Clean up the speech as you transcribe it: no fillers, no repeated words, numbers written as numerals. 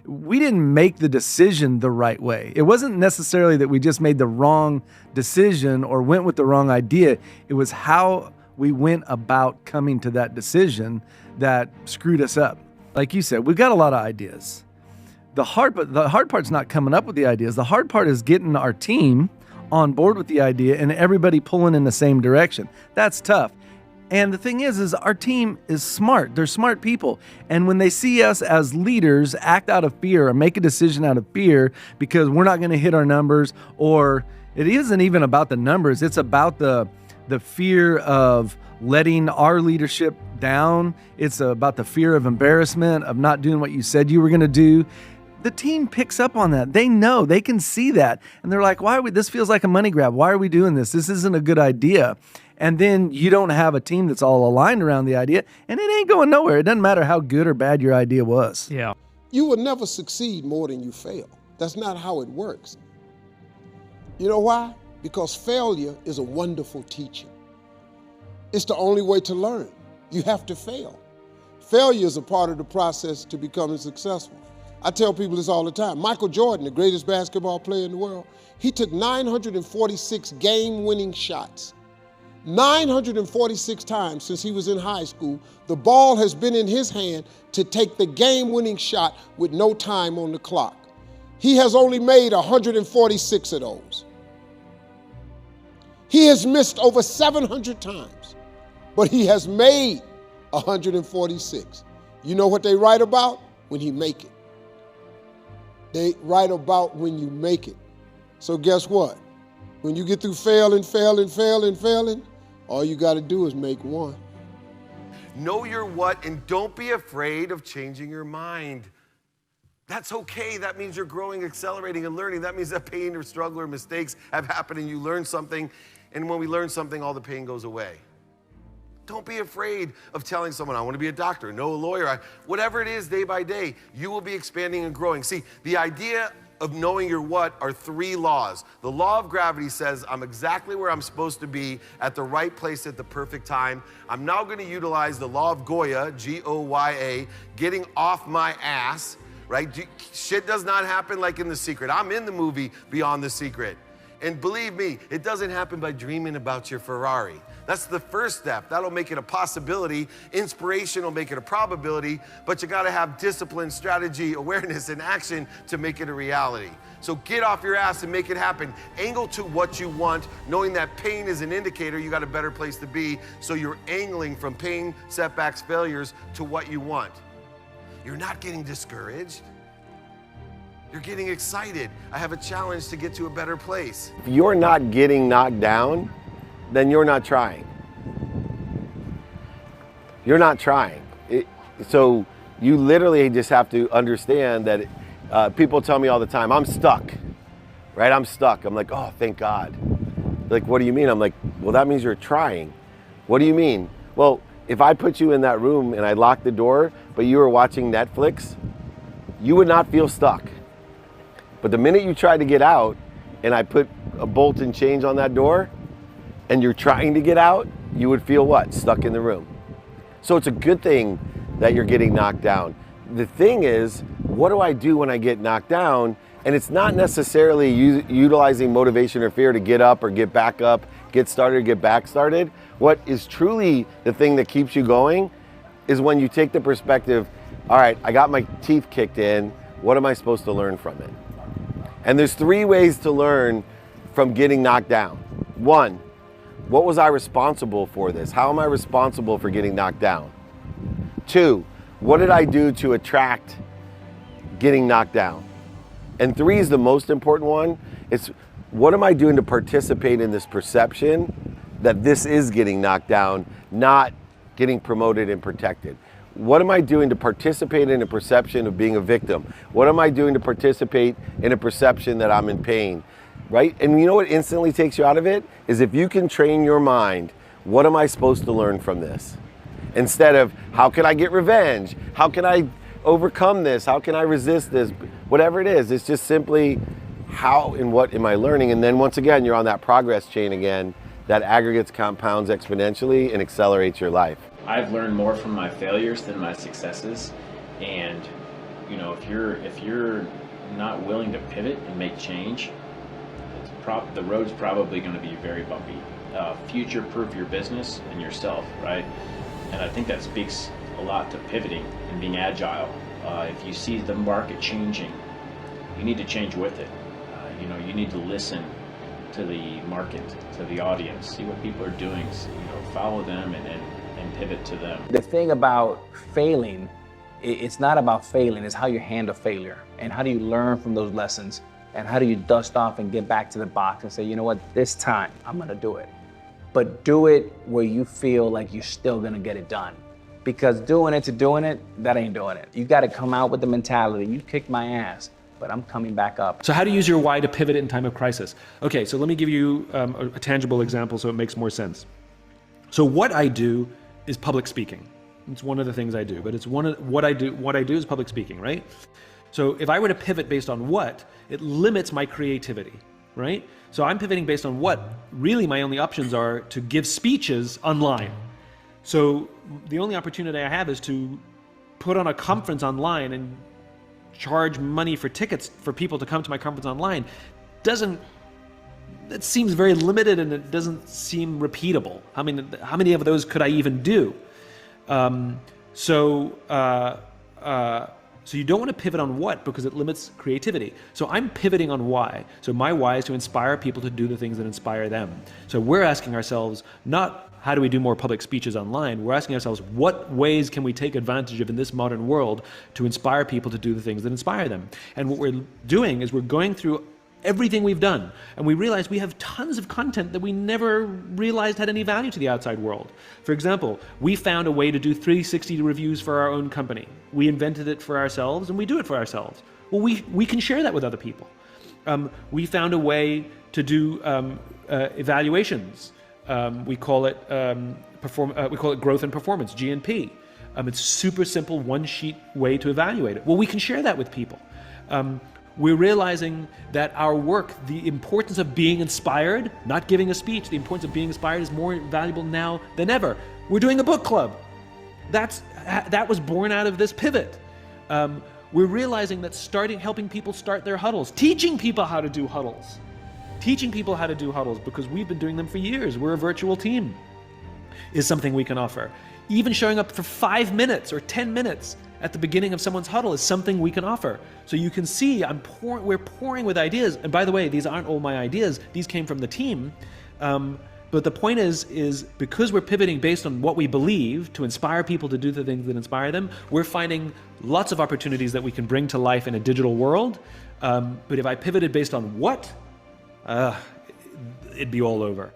we didn't make the decision the right way. It wasn't necessarily that we just made the wrong decision or went with the wrong idea. It was how we went about coming to that decision that screwed us up. Like you said, we've got a lot of ideas. The hard part's not coming up with the ideas. The hard part is getting our team on board with the idea and everybody pulling in the same direction. That's tough. And the thing is our team is smart. They're smart people. And when they see us as leaders act out of fear or make a decision out of fear because we're not going to hit our numbers, or it isn't even about the numbers, it's about the fear of letting our leadership down. It's about the fear of embarrassment, of not doing what you said you were going to do. The team picks up on that. They know, they can see that. And they're like, this feels like a money grab. Why are we doing this? This isn't a good idea. And then you don't have a team that's all aligned around the idea, and it ain't going nowhere. It doesn't matter how good or bad your idea was. Yeah. You will never succeed more than you fail. That's not how it works. You know why? Because failure is a wonderful teacher. It's the only way to learn. You have to fail. Failure is a part of the process to becoming successful. I tell people this all the time. Michael Jordan, the greatest basketball player in the world, he took 946 game-winning shots. 946 times since he was in high school, the ball has been in his hand to take the game-winning shot with no time on the clock. He has only made 146 of those. He has missed over 700 times, but he has made 146. You know what they write about? When he make it. They write about when you make it. So guess what? When you get through failing, all you got to do is make one. Know your what, and don't be afraid of changing your mind. That's okay. That means you're growing, accelerating, and learning. That means that pain or struggle or mistakes have happened and you learn something. And when we learn something, all the pain goes away. Don't be afraid of telling someone, I want to be a doctor, no, a lawyer. Whatever it is, day by day, you will be expanding and growing. See, the idea of knowing your what are 3 laws. The law of gravity says I'm exactly where I'm supposed to be at the right place at the perfect time. I'm now going to utilize the law of Goya, G-O-Y-A, getting off my ass, right? Shit does not happen like in The Secret. I'm in the movie Beyond the Secret. And believe me, it doesn't happen by dreaming about your Ferrari. That's the first step. That'll make it a possibility. Inspiration will make it a probability, but you gotta have discipline, strategy, awareness, and action to make it a reality. So get off your ass and make it happen. Angle to what you want, knowing that pain is an indicator you got a better place to be, so you're angling from pain, setbacks, failures to what you want. You're not getting discouraged. You're getting excited. I have a challenge to get to a better place. If you're not getting knocked down, then you're not trying. You're not trying. So you literally just have to understand that people tell me all the time, I'm stuck, right? I'm stuck. I'm like, oh, thank God. Like, what do you mean? I'm like, well, that means you're trying. What do you mean? Well, if I put you in that room and I locked the door, but you were watching Netflix, you would not feel stuck. But the minute you try to get out and I put a bolt and change on that door and you're trying to get out, you would feel what? Stuck in the room. So it's a good thing that you're getting knocked down. The thing is, what do I do when I get knocked down? And it's not necessarily utilizing motivation or fear to get up or get back up, get started or get back started. What is truly the thing that keeps you going is when you take the perspective, all right, I got my teeth kicked in, what am I supposed to learn from it? And there's 3 ways to learn from getting knocked down. 1, what was I responsible for this? How am I responsible for getting knocked down? 2, what did I do to attract getting knocked down? And 3 is the most important one. It's what am I doing to participate in this perception that this is getting knocked down, not getting promoted and protected? What am I doing to participate in a perception of being a victim? What am I doing to participate in a perception that I'm in pain, right? And you know what instantly takes you out of it? Is if you can train your mind, what am I supposed to learn from this? Instead of, how can I get revenge? How can I overcome this? How can I resist this? Whatever it is, it's just simply how and what am I learning? And then once again, you're on that progress chain again, that aggregates, compounds exponentially and accelerates your life. I've learned more from my failures than my successes, and you know, if you're not willing to pivot and make change, the road's probably going to be very bumpy. Future-proof your business and yourself, right? And I think that speaks a lot to pivoting and being agile. If you see the market changing, you need to change with it. You know, you need to listen to the market, to the audience, see what people are doing, you know, follow them and pivot to them. The thing about failing, it's not about failing, it's how you handle failure and how do you learn from those lessons and how do you dust off and get back to the box and say, you know what, this time I'm gonna do it. But do it where you feel like you're still gonna get it done. Because doing it to doing it, that ain't doing it. You gotta come out with the mentality, you kicked my ass, but I'm coming back up. So how to use your why to pivot in time of crisis. Okay, so let me give you a tangible example so it makes more sense. So what I do is public speaking. It's one of the things I do, but it's what I do is public speaking, right? So if I were to pivot based on what, it limits my creativity, right? So I'm pivoting based on what. Really my only options are to give speeches online. So the only opportunity I have is to put on a conference online and charge money for tickets for people to come to my conference online. That seems very limited and it doesn't seem repeatable. I mean, how many of those could I even do? So you don't want to pivot on what because it limits creativity. So I'm pivoting on why. So my why is to inspire people to do the things that inspire them. So we're asking ourselves, not how do we do more public speeches online? We're asking ourselves, what ways can we take advantage of in this modern world to inspire people to do the things that inspire them? And what we're doing is we're going through everything we've done, and we realize we have tons of content that we never realized had any value to the outside world. For example, we found a way to do 360 reviews for our own company. We invented it for ourselves, and we do it for ourselves. Well, we can share that with other people. We found a way to do evaluations. We call it growth and performance, G&P. It's super simple, one sheet way to evaluate it. Well, we can share that with people. We're realizing that our work, the importance of being inspired, not giving a speech, the importance of being inspired is more valuable now than ever. We're doing a book club. That was born out of this pivot. We're realizing that helping people start their huddles, teaching people how to do huddles because we've been doing them for years. We're a virtual team, is something we can offer. Even showing up for 5 minutes or 10 minutes at the beginning of someone's huddle is something we can offer. So you can see we're pouring with ideas. And by the way, these aren't all my ideas. These came from the team. But the point is because we're pivoting based on what we believe to inspire people to do the things that inspire them, we're finding lots of opportunities that we can bring to life in a digital world. But if I pivoted based on what, it'd be all over.